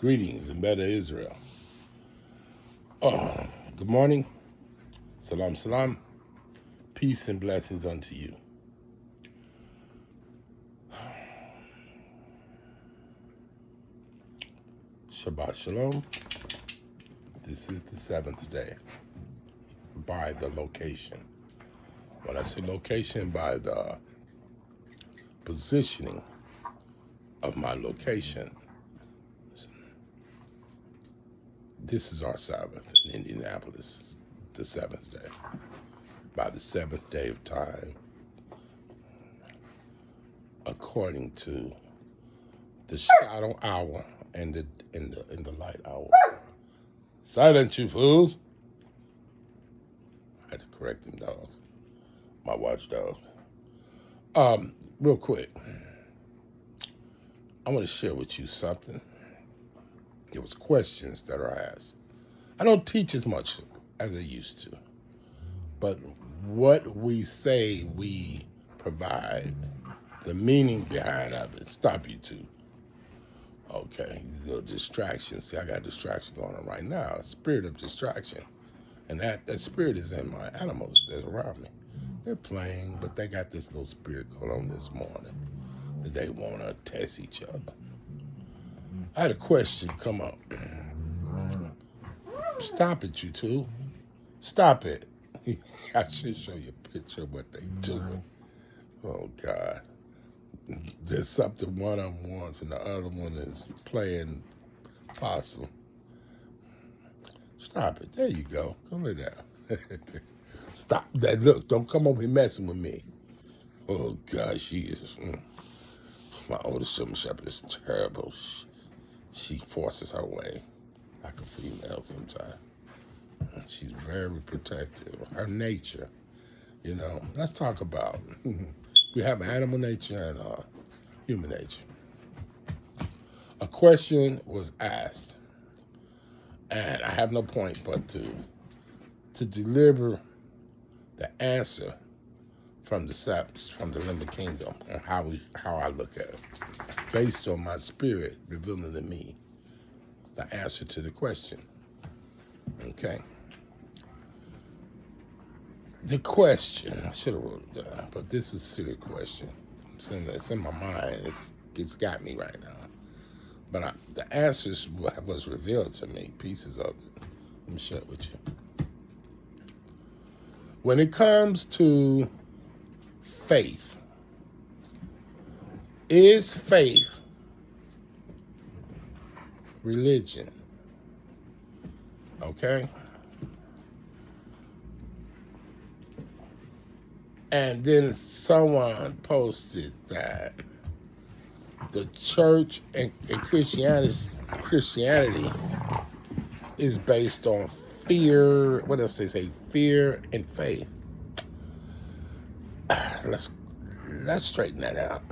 Greetings and better Israel. Good morning. Salam, salam. Peace and blessings unto you. Shabbat shalom. This is the seventh day by the location. When I say location, by the positioning of my location. This is our Sabbath in Indianapolis, the seventh day. By the seventh day of time, according to the shadow hour and the light hour. Silent, you fools! I had to correct them dogs, my watchdogs. Real quick, I want to share with you something. It was questions that are asked. I don't teach as much as I used to, but what we say we provide, the meaning behind of it. Stop you two. Okay, the distraction. See, I got a distraction going on right now, a spirit of distraction. And that spirit is in my animals that are around me. They're playing, but they got this little spirit going on this morning that they want to test each other. I had a question come up. Stop it, you two. Stop it. I should show you a picture of what they doing. Oh, God. There's something one of them wants and the other one is playing possum. Stop it. There you go. Go lay down. Stop that. Look, don't come over here messing with me. Oh, God, she is. My oldest German Shepherd is terrible. She forces her way like a female sometimes. She's very protective. Her nature, you know. Let's talk about. We have animal nature and human nature. A question was asked, and I have no point but to deliver the answer from the Sabbath, from the Limbic Kingdom, on how I look at it, based on my spirit revealing to me the answer to the question. Okay. The question, I should have wrote it down, but this is a serious question. It's in my mind. It's got me right now. But the answers was revealed to me, pieces of it. Let me share it with you. When it comes to faith, is faith religion? Okay? And then someone posted that the church and Christianity is based on fear. What else they say? Fear and faith. Let's straighten that out.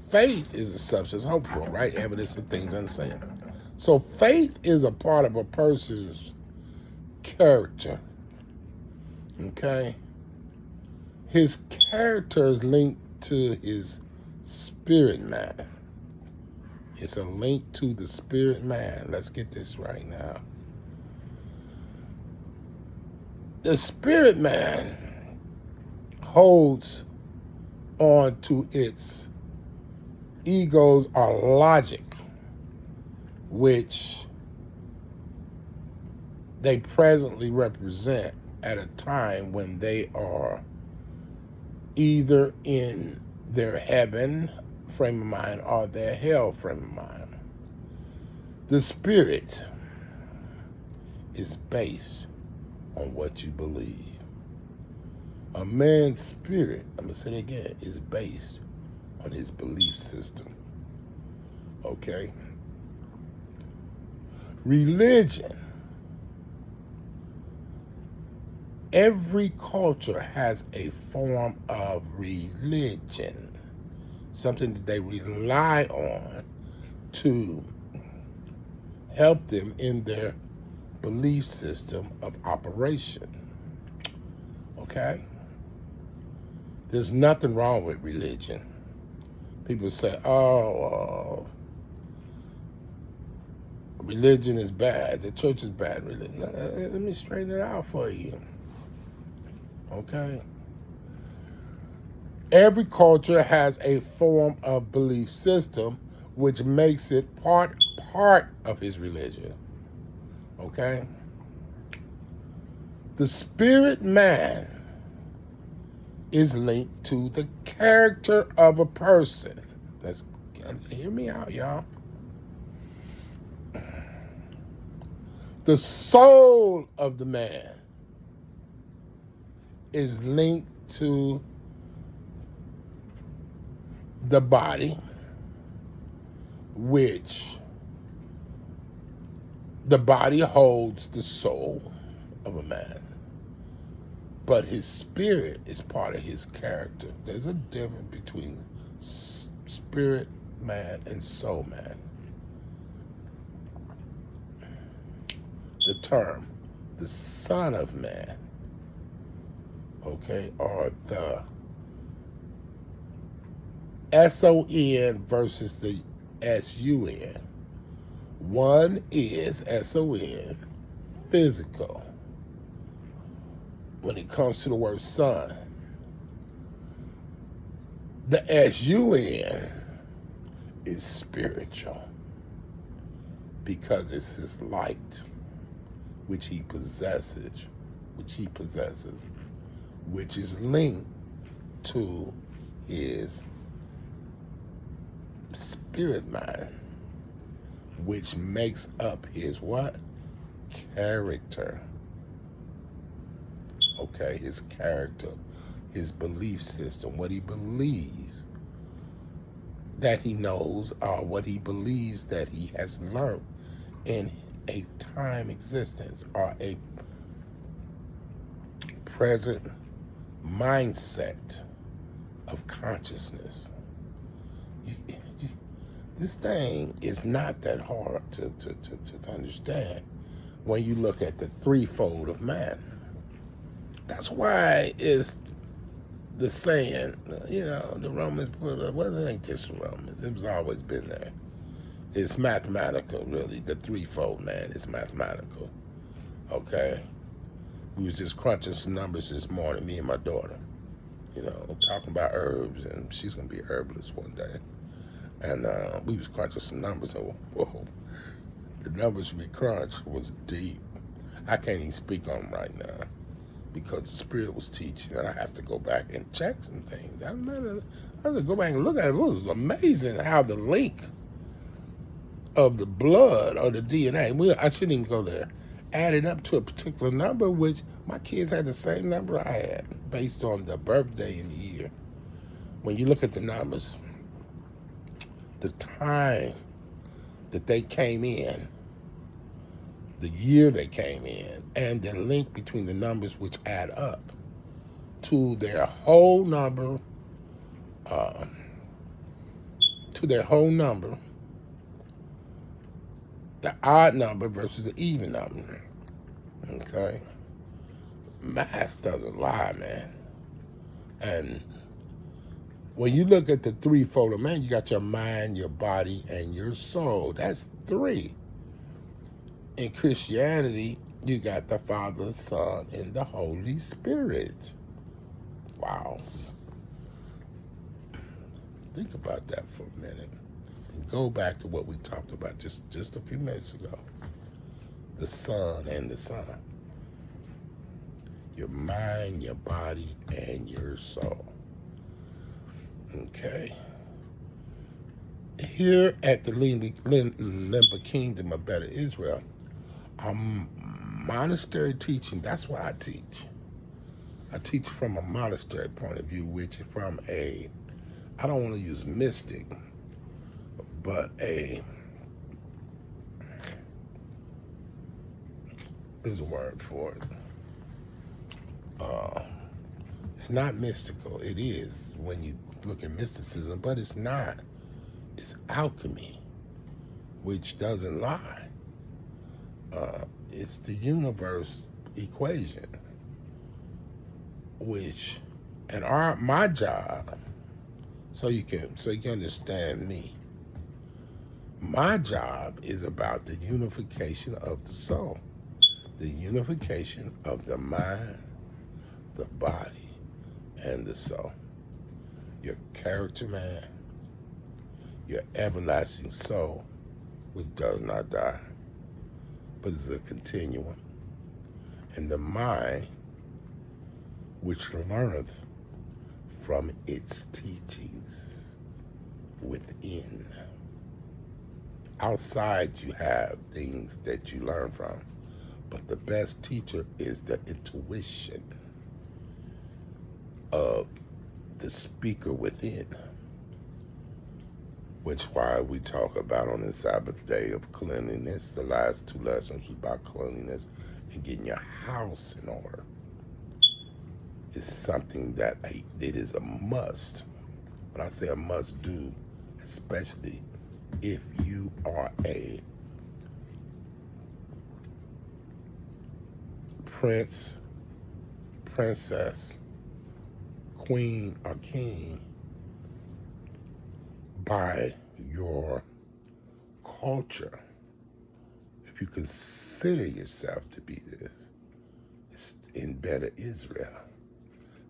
Faith is a substance hoped for, right? Evidence of things unseen. So faith is a part of a person's character. Okay? His character is linked to his spirit man. It's a link to the spirit man. Let's get this right now. The spirit man holds on to its egos or logic, which they presently represent at a time when they are either in their heaven frame of mind or their hell frame of mind. The spirit is based on what you believe. A man's spirit, I'm going to say it again, is based on his belief system. Okay? Religion. Every culture has a form of religion, something that they rely on to help them in their belief system of operation. Okay? There's nothing wrong with religion. People say, oh, religion is bad. The church is bad religion. Let me straighten it out for you. Okay? Every culture has a form of belief system which makes it part of his religion. Okay? The spirit man is linked to the character of a person. Hear me out, y'all. The soul of the man is linked to the body, which the body holds the soul of a man, but his spirit is part of his character. There's a difference between spirit man and soul man. The term, the Son of Man, okay, or the S-O-N versus the S-U-N. One is S-O-N, physical. When it comes to the word son, the S-U-N is spiritual because it's his light, which he possesses, which is linked to his spirit mind, which makes up his what? Character. Okay, his character, his belief system, what he believes that he knows, or what he believes that he has learned in a time existence, or a present mindset of consciousness. This thing is not that hard to understand when you look at the threefold of man. That's why it's the saying, the Romans put up, well, it ain't just the Romans, it's always been there. It's mathematical, really. The threefold man is mathematical. Okay? We was just crunching some numbers this morning, me and my daughter, talking about herbs, and she's going to be a herbalist one day. And we was crunching some numbers, and whoa, the numbers we crunched was deep. I can't even speak on them right now because the Spirit was teaching, and I have to go back and check some things. I have to go back and look at it. It was amazing how the link of the blood or the DNA, I shouldn't even go there, added up to a particular number, which my kids had the same number I had based on the birthday and the year. When you look at the numbers, the time that they came in, the year they came in, and the link between the numbers which add up to their whole number, the odd number versus the even number. Okay? Math doesn't lie, man. And when you look at the threefold of man, you got your mind, your body, and your soul. That's three. In Christianity, you got the Father, Son, and the Holy Spirit. Wow. Think about that for a minute. And go back to what we talked about just a few minutes ago. The Son and the Son. Your mind, your body, and your soul. Okay. Here at the Limba Kingdom of Better Israel, monastery teaching, that's what I teach. I teach from a monastery point of view, which is from I don't want to use mystic, but there's a word for it. It's not mystical. It is when you look at mysticism, but it's not. It's alchemy, which doesn't lie. It's the universe equation, which And my job, so you can understand me. My job is about the unification of the soul, the unification of the mind, the body, and the soul. Your character, man, your everlasting soul, which does not die, but is a continuum, and the mind, which learneth from its teachings within. Outside, you have things that you learn from, but the best teacher is the intuition of the speaker within, which why we talk about on the Sabbath day of cleanliness. The last two lessons was about cleanliness and getting your house in order. It's something that it is a must. When I say a must do, especially if you are a prince, princess, queen, or king by your culture, if you consider yourself to be this in better Israel,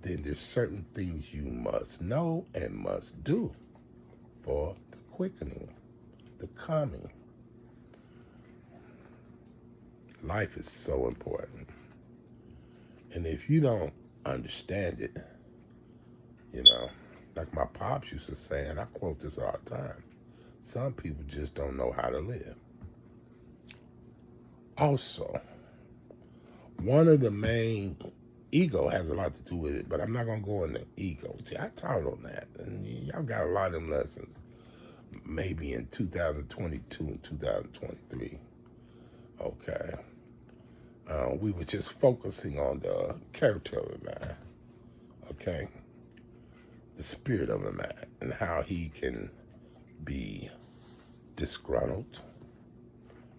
then there's certain things you must know and must do for the quickening, the coming. Life is so important. And if you don't understand it, like my pops used to say, and I quote this all the time, some people just don't know how to live. Also, one of the main, ego has a lot to do with it, but I'm not going to go into ego. See, I taught on that, and y'all got a lot of them lessons, maybe in 2022 and 2023. Okay. We were just focusing on the character of a man, okay? The spirit of a man and how he can be disgruntled.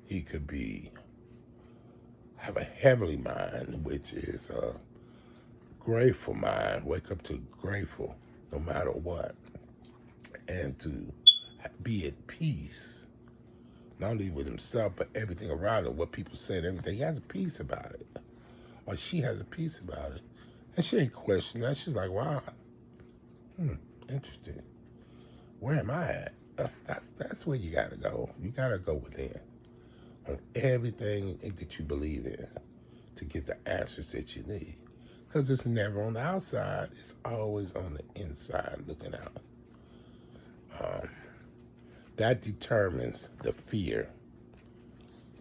He could have a heavenly mind, which is a grateful mind. Wake up to grateful no matter what. And to be at peace, not only with himself, but everything around him, what people say and everything. He has a peace about it. Or she has a peace about it. And she ain't questioning that. She's like, wow, interesting. Where am I at? That's where you gotta go. You gotta go within on everything that you believe in to get the answers that you need. Because it's never on the outside, it's always on the inside looking out. That determines the fear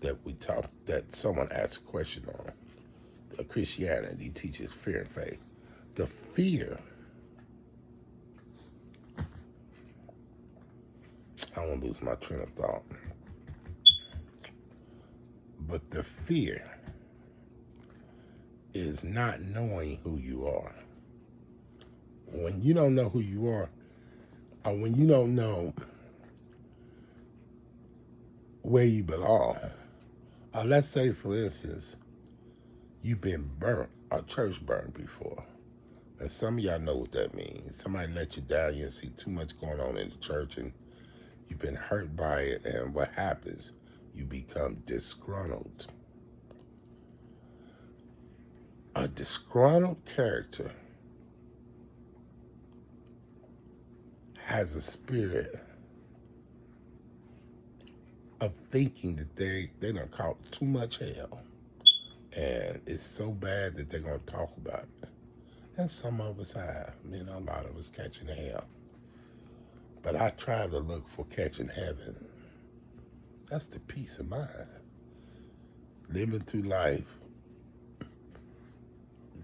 that that someone asked a question on. Christianity teaches fear and faith. The fear, I won't lose my train of thought, but the fear is not knowing who you are. When you don't know who you are, or when you don't know where you belong, or let's say, for instance, you've been burnt, or church burned before. And some of y'all know what that means. Somebody let you down, you see too much going on in the church, and you've been hurt by it, and what happens? You become disgruntled. A disgruntled character has a spirit of thinking that they done caught too much hell. And it's so bad that they're going to talk about it. And some of us have, a lot of us catching hell. But I try to look for catching heaven. That's the peace of mind. Living through life,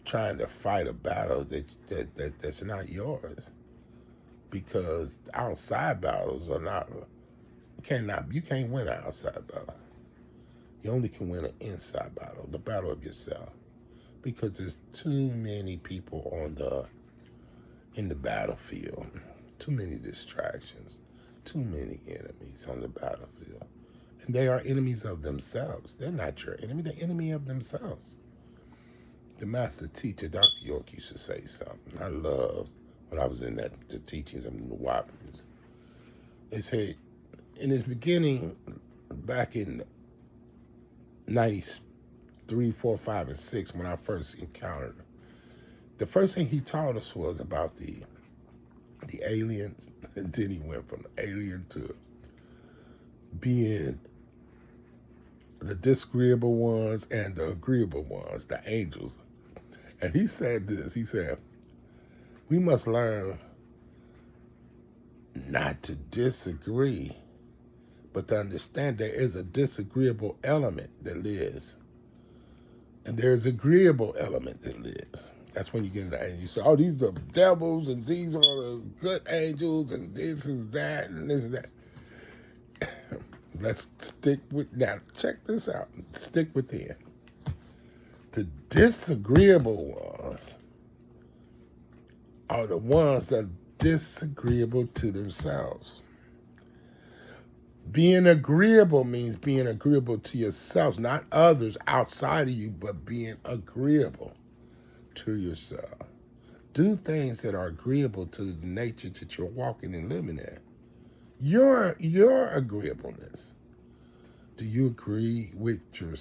trying to fight a battle that's not yours. Because outside battles are not, you can't win an outside battle. You only can win an inside battle, the battle of yourself. Because there's too many people in the battlefield, too many distractions, too many enemies on the battlefield. And they are enemies of themselves. They're not your enemy, they're enemy of themselves. The master teacher, Dr. York, used to say something I love when I was in the teachings of the Wapians. They say, in his beginning, back in 93, 4, 5, and 6, when I first encountered him, the first thing he taught us was about the aliens, and then he went from alien to being the disagreeable ones and the agreeable ones, the angels. And he said this, he said, we must learn not to disagree, but to understand there is a disagreeable element that lives. And there's agreeable element that lives. That's when you get into angels. You say, oh, these are the devils, and these are the good angels, and this is that, and this is that. Let's stick with, now check this out, stick within. The disagreeable ones are the ones that are disagreeable to themselves. Being agreeable means being agreeable to yourself, not others outside of you, but being agreeable to yourself. Do things that are agreeable to the nature that you're walking and living in. Your agreeableness. Do you agree with your?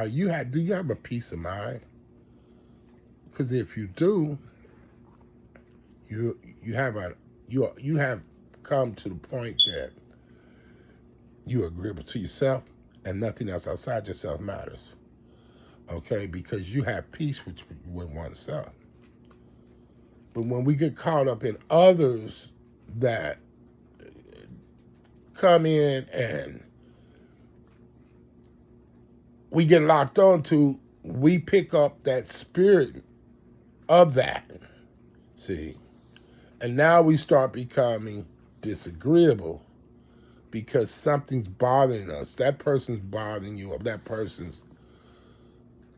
Do you have a peace of mind? Because if you do, you have come to the point that you're agreeable to yourself, and nothing else outside yourself matters. Okay, because you have peace with oneself. But when we get caught up in others that come in and we get locked onto, we pick up that spirit of that. See? And now we start becoming disagreeable because something's bothering us. That person's bothering you, or that person's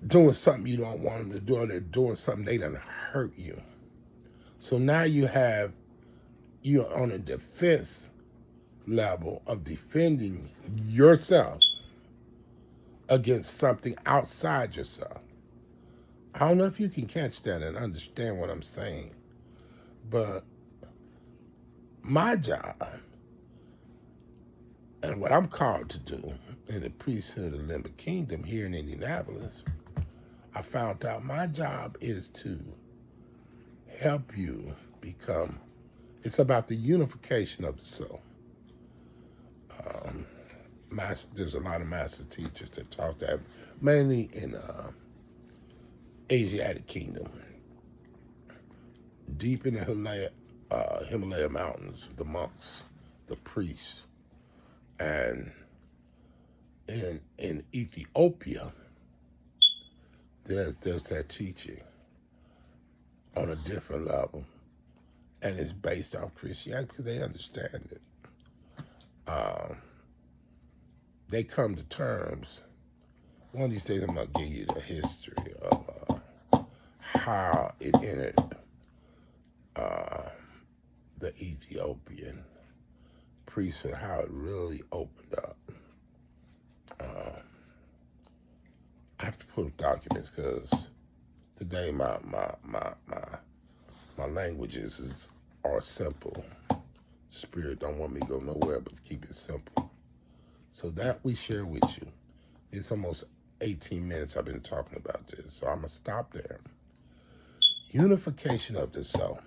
doing something you don't want them to do, or they're doing something they done hurt you. So now you're on a defense level of defending yourself against something outside yourself. I don't know if you can catch that and understand what I'm saying, but my job and what I'm called to do in the priesthood of the Limber Kingdom here in Indianapolis, I found out my job is to help you become, it's about the unification of the soul. There's a lot of master teachers that talk that, mainly in Asiatic kingdom. Deep in the Himalaya mountains, the monks, the priests, and in Ethiopia, there's that teaching on a different level, and it's based off Christianity because they understand it. They come to terms. One of these days, I'm going to give you the history of how it entered the Ethiopian priesthood, how it really opened up. I have to pull up documents because today my languages are simple. Spirit don't want me to go nowhere but to keep it simple. So that we share with you. It's almost 18 minutes I've been talking about this, so I'm going to stop there. Unification of the soul.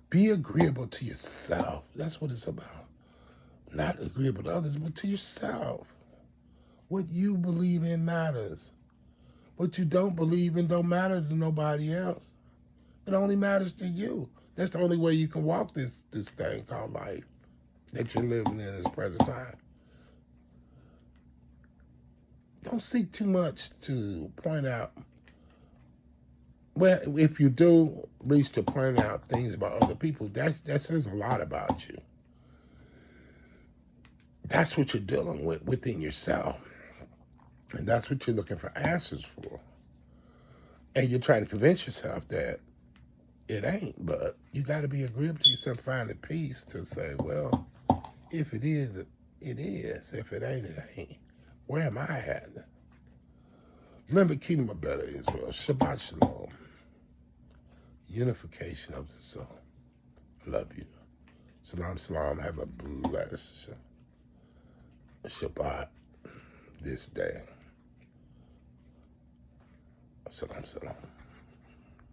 Be agreeable to yourself. That's what it's about. Not agreeable to others, but to yourself. What you believe in matters. What you don't believe in don't matter to nobody else. It only matters to you. That's the only way you can walk this thing called life that you're living in this present time. Don't seek too much to point out. Well, if you do reach to point out things about other people, that says a lot about you. That's what you're dealing with within yourself. And that's what you're looking for answers for. And you're trying to convince yourself that it ain't, but you got to be agreeable to yourself, find the peace to say, well, if it is, it is. If it ain't, it ain't. Where am I at? Remember, keeping a better Israel. Shabbat Shalom. Unification of the soul. I love you. Salam, salam. Have a blessed Shabbat this day. Salam, salam.